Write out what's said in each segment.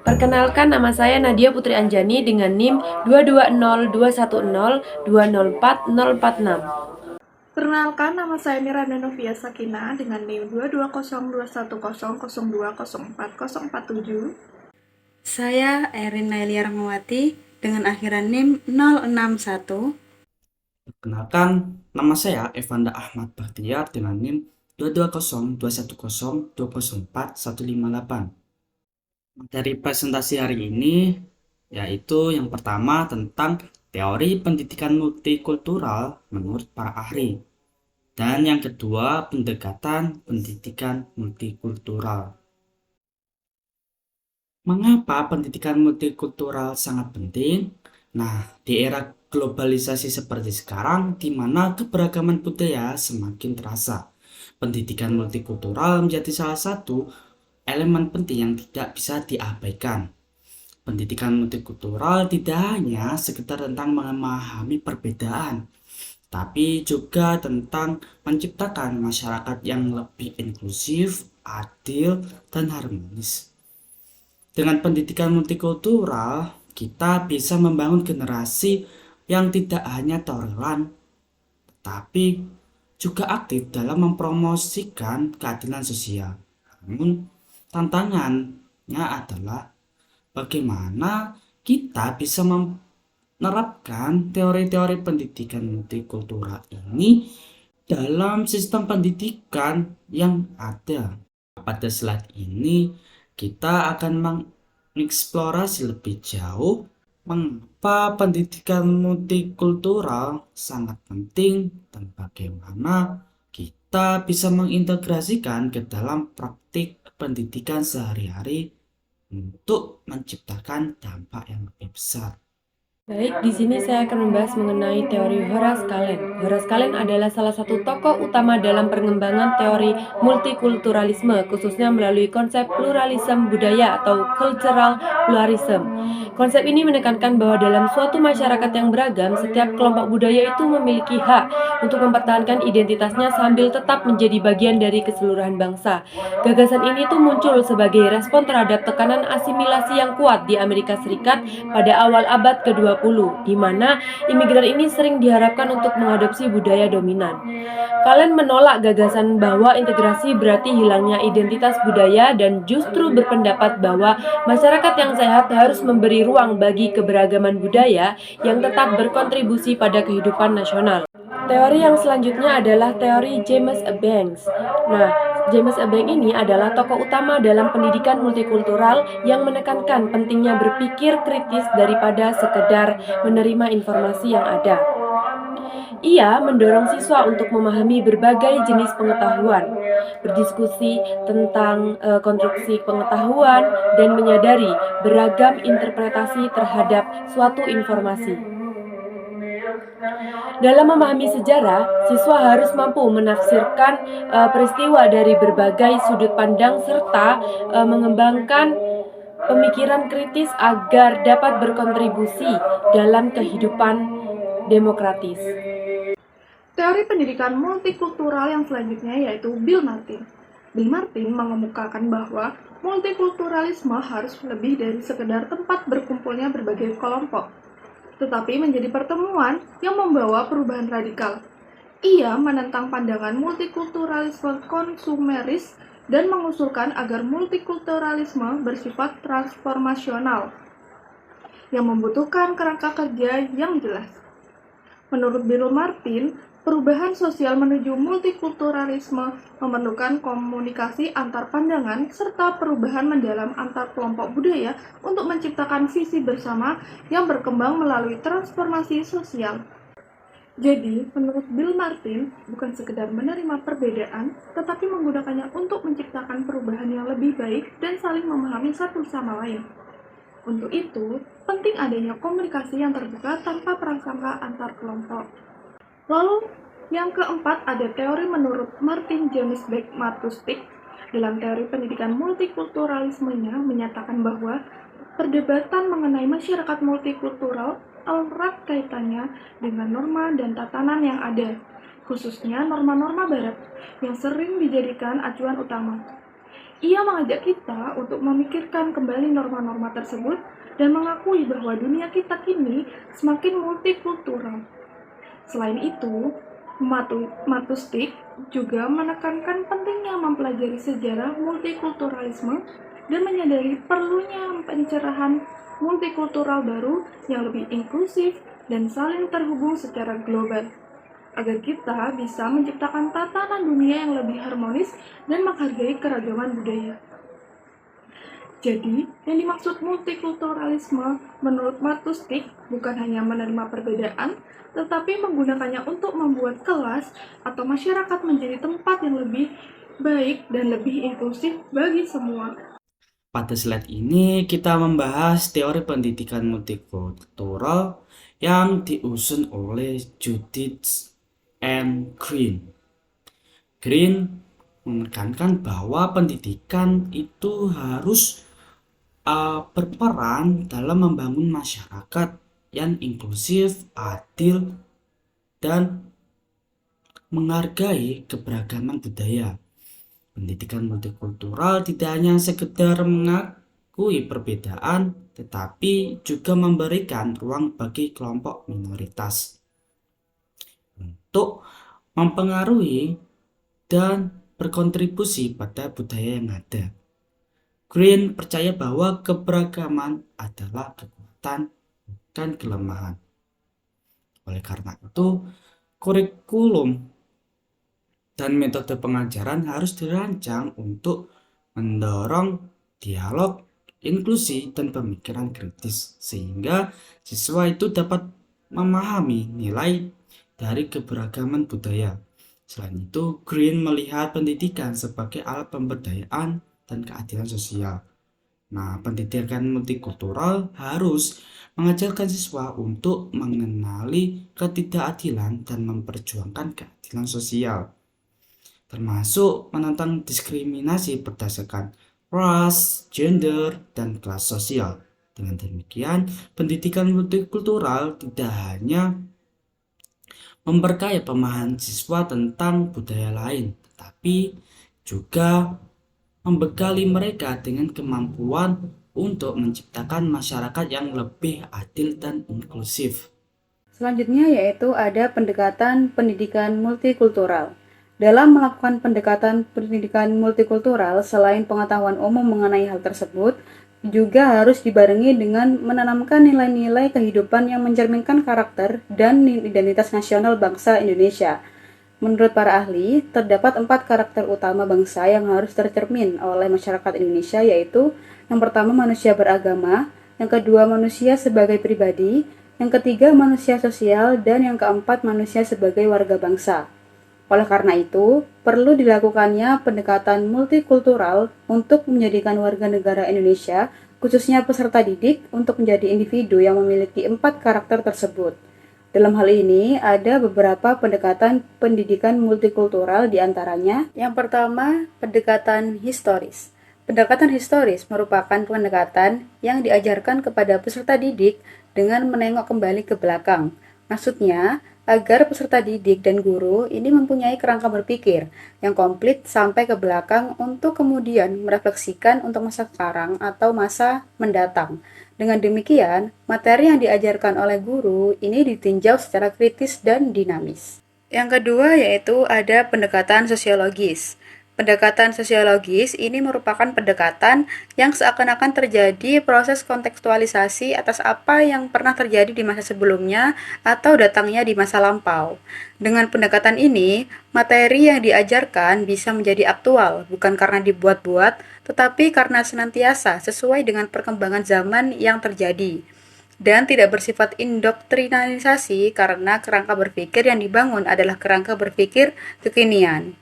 Perkenalkan, nama saya Nadia Putri Anjani dengan NIM 2202102040446. Perkenalkan, nama saya Miranda Novia Sakina dengan NIM 220210020240447. Saya Erin Nailia Rahmawati dengan akhiran NIM 061. Perkenalkan, nama saya Evanda Ahmad Bahtiar dengan NIM 2202102041158. Materi presentasi hari ini yaitu yang pertama tentang teori pendidikan multikultural menurut para ahli. Dan yang kedua, pendekatan pendidikan multikultural. Mengapa pendidikan multikultural sangat penting? Nah, di era globalisasi seperti sekarang, di mana keberagaman budaya semakin terasa, pendidikan multikultural menjadi salah satu elemen penting yang tidak bisa diabaikan. Pendidikan multikultural tidak hanya sekedar tentang memahami perbedaan, tapi juga tentang menciptakan masyarakat yang lebih inklusif, adil, dan harmonis. Dengan pendidikan multikultural, kita bisa membangun generasi yang tidak hanya toleran, tetapi juga aktif dalam mempromosikan keadilan sosial. Namun, tantangannya adalah bagaimana kita bisa menerapkan teori-teori pendidikan multikultural ini dalam sistem pendidikan yang ada. Pada slide ini, kita akan mengeksplorasi lebih jauh mengapa pendidikan multikultural sangat penting dan bagaimana kita bisa mengintegrasikan ke dalam praktik pendidikan sehari-hari untuk menciptakan dampak yang lebih besar. Baik, di sini saya akan membahas mengenai teori Horace Kallen. Horace Kallen adalah salah satu tokoh utama dalam pengembangan teori multikulturalisme, khususnya melalui konsep pluralisme budaya atau cultural pluralism. Konsep ini menekankan bahwa dalam suatu masyarakat yang beragam, setiap kelompok budaya itu memiliki hak untuk mempertahankan identitasnya sambil tetap menjadi bagian dari keseluruhan bangsa. Gagasan ini tuh muncul sebagai respon terhadap tekanan asimilasi yang kuat di Amerika Serikat pada awal abad ke-20, di mana imigran ini sering diharapkan untuk mengadopsi budaya dominan. Kalian menolak gagasan bahwa integrasi berarti hilangnya identitas budaya dan justru berpendapat bahwa masyarakat yang sehat harus memberi ruang bagi keberagaman budaya yang tetap berkontribusi pada kehidupan nasional. Teori yang selanjutnya adalah teori James A. Banks. Nah, James A. Banks ini adalah tokoh utama dalam pendidikan multikultural yang menekankan pentingnya berpikir kritis daripada sekedar menerima informasi yang ada. Ia mendorong siswa untuk memahami berbagai jenis pengetahuan, berdiskusi tentang konstruksi pengetahuan, dan menyadari beragam interpretasi terhadap suatu informasi. Dalam memahami sejarah, siswa harus mampu menafsirkan peristiwa dari berbagai sudut pandang serta mengembangkan pemikiran kritis agar dapat berkontribusi dalam kehidupan demokratis. Teori pendidikan multikultural yang selanjutnya yaitu Bill Martin. Bill Martin mengemukakan bahwa multikulturalisme harus lebih dari sekedar tempat berkumpulnya berbagai kelompok, tetapi menjadi pertemuan yang membawa perubahan radikal. Ia menentang pandangan multikulturalisme konsumeris dan mengusulkan agar multikulturalisme bersifat transformasional yang membutuhkan kerangka kerja yang jelas. Menurut Bill Martin, perubahan sosial menuju multikulturalisme memerlukan komunikasi antar pandangan serta perubahan mendalam antar kelompok budaya untuk menciptakan visi bersama yang berkembang melalui transformasi sosial. Jadi, menurut Bill Martin, bukan sekedar menerima perbedaan, tetapi menggunakannya untuk menciptakan perubahan yang lebih baik dan saling memahami satu sama lain. Untuk itu, penting adanya komunikasi yang terbuka tanpa prasangka antar kelompok. Lalu, yang keempat ada teori menurut Martin James Beck Martustik. Dalam teori pendidikan multikulturalismenya menyatakan bahwa perdebatan mengenai masyarakat multikultural erat kaitannya dengan norma dan tatanan yang ada, khususnya norma-norma barat yang sering dijadikan acuan utama. Ia mengajak kita untuk memikirkan kembali norma-norma tersebut dan mengakui bahwa dunia kita kini semakin multikultural. Selain itu, Matustik juga menekankan pentingnya mempelajari sejarah multikulturalisme dan menyadari perlunya pencerahan multikultural baru yang lebih inklusif dan saling terhubung secara global, agar kita bisa menciptakan tatanan dunia yang lebih harmonis dan menghargai keragaman budaya. Jadi, yang dimaksud multikulturalisme menurut Matustik bukan hanya menerima perbedaan, tetapi menggunakannya untuk membuat kelas atau masyarakat menjadi tempat yang lebih baik dan lebih inklusif bagi semua. Pada slide ini kita membahas teori pendidikan multikultural yang diusung oleh Judith and Green. Green menekankan bahwa pendidikan itu harus berperan dalam membangun masyarakat yang inklusif, adil, dan menghargai keberagaman budaya. Pendidikan multikultural tidak hanya sekedar mengakui perbedaan, tetapi juga memberikan ruang bagi kelompok minoritas untuk mempengaruhi dan berkontribusi pada budaya yang ada. Green percaya bahwa keberagaman adalah kekuatan, bukan kelemahan. Oleh karena itu, kurikulum dan metode pengajaran harus dirancang untuk mendorong dialog, inklusi, dan pemikiran kritis, sehingga siswa itu dapat memahami nilai dari keberagaman budaya. Selain itu, Green melihat pendidikan sebagai alat pemberdayaan dan keadilan sosial. Nah, pendidikan multikultural harus mengajarkan siswa untuk mengenali ketidakadilan dan memperjuangkan keadilan sosial, termasuk menentang diskriminasi berdasarkan ras, gender, dan kelas sosial. Dengan demikian, pendidikan multikultural tidak hanya memperkaya pemahaman siswa tentang budaya lain, tetapi juga membekali mereka dengan kemampuan untuk menciptakan masyarakat yang lebih adil dan inklusif. Selanjutnya yaitu ada pendekatan pendidikan multikultural. Dalam melakukan pendekatan pendidikan multikultural, selain pengetahuan umum mengenai hal tersebut, juga harus dibarengi dengan menanamkan nilai-nilai kehidupan yang mencerminkan karakter dan identitas nasional bangsa Indonesia. Menurut para ahli, terdapat 4 karakter utama bangsa yang harus tercermin oleh masyarakat Indonesia, yaitu yang pertama manusia beragama, yang kedua manusia sebagai pribadi, yang ketiga manusia sosial, dan yang keempat manusia sebagai warga bangsa. Oleh karena itu, perlu dilakukannya pendekatan multikultural untuk menjadikan warga negara Indonesia, khususnya peserta didik, untuk menjadi individu yang memiliki 4 karakter tersebut. Dalam hal ini, ada beberapa pendekatan pendidikan multikultural diantaranya. Yang pertama, pendekatan historis. Pendekatan historis merupakan pendekatan yang diajarkan kepada peserta didik dengan menengok kembali ke belakang. Maksudnya, agar peserta didik dan guru ini mempunyai kerangka berpikir yang komplit sampai ke belakang untuk kemudian merefleksikan untuk masa sekarang atau masa mendatang. Dengan demikian, materi yang diajarkan oleh guru ini ditinjau secara kritis dan dinamis. Yang kedua yaitu ada pendekatan sosiologis. Pendekatan sosiologis ini merupakan pendekatan yang seakan-akan terjadi proses kontekstualisasi atas apa yang pernah terjadi di masa sebelumnya atau datangnya di masa lampau. Dengan pendekatan ini, materi yang diajarkan bisa menjadi aktual, bukan karena dibuat-buat, tetapi karena senantiasa sesuai dengan perkembangan zaman yang terjadi. Dan tidak bersifat indoktrinisasi karena kerangka berpikir yang dibangun adalah kerangka berpikir kekinian.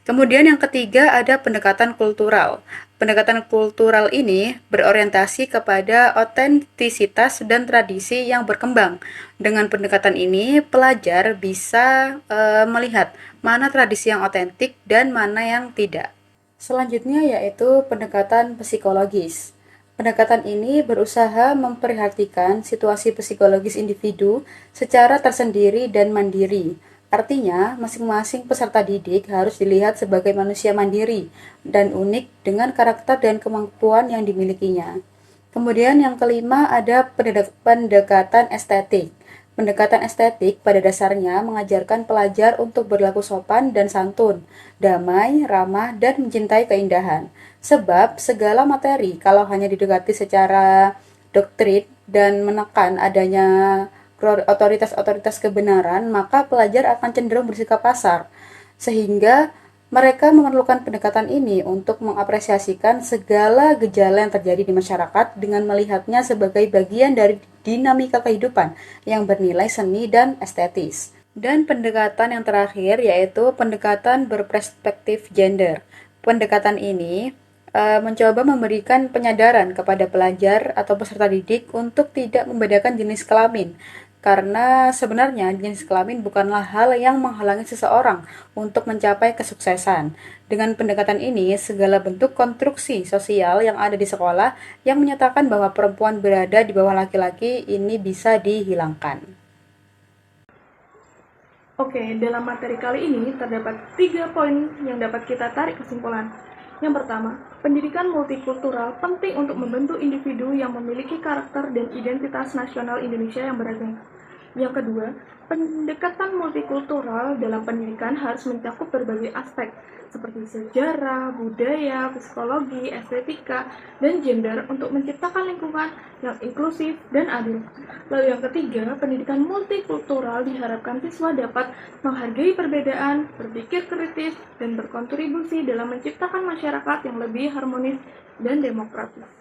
Kemudian yang ketiga ada pendekatan kultural. Pendekatan kultural ini berorientasi kepada otentisitas dan tradisi yang berkembang. Dengan pendekatan ini, pelajar bisa melihat mana tradisi yang otentik dan mana yang tidak. Selanjutnya yaitu pendekatan psikologis. Pendekatan ini berusaha memperhatikan situasi psikologis individu secara tersendiri dan mandiri. Artinya, masing-masing peserta didik harus dilihat sebagai manusia mandiri dan unik dengan karakter dan kemampuan yang dimilikinya. Kemudian yang kelima ada pendekatan estetik. Pendekatan estetik pada dasarnya mengajarkan pelajar untuk berlaku sopan dan santun, damai, ramah, dan mencintai keindahan. Sebab segala materi kalau hanya didekati secara doktrin dan menekan adanya otoritas-otoritas kebenaran, maka pelajar akan cenderung bersikap kasar. Sehingga mereka memerlukan pendekatan ini untuk mengapresiasikan segala gejala yang terjadi di masyarakat dengan melihatnya sebagai bagian dari dinamika kehidupan yang bernilai seni dan estetis. Dan pendekatan yang terakhir yaitu pendekatan berperspektif gender. Pendekatan ini mencoba memberikan penyadaran kepada pelajar atau peserta didik untuk tidak membedakan jenis kelamin. Karena sebenarnya jenis kelamin bukanlah hal yang menghalangi seseorang untuk mencapai kesuksesan. Dengan pendekatan ini, segala bentuk konstruksi sosial yang ada di sekolah yang menyatakan bahwa perempuan berada di bawah laki-laki ini bisa dihilangkan. Oke, dalam materi kali ini terdapat 3 poin yang dapat kita tarik kesimpulan. Yang pertama, pendidikan multikultural penting untuk membentuk individu yang memiliki karakter dan identitas nasional Indonesia yang beragam. Yang kedua, pendekatan multikultural dalam pendidikan harus mencakup berbagai aspek seperti sejarah, budaya, psikologi, estetika, dan gender untuk menciptakan lingkungan yang inklusif dan adil. Lalu yang ketiga, pendidikan multikultural diharapkan siswa dapat menghargai perbedaan, berpikir kritis, dan berkontribusi dalam menciptakan masyarakat yang lebih harmonis dan demokratis.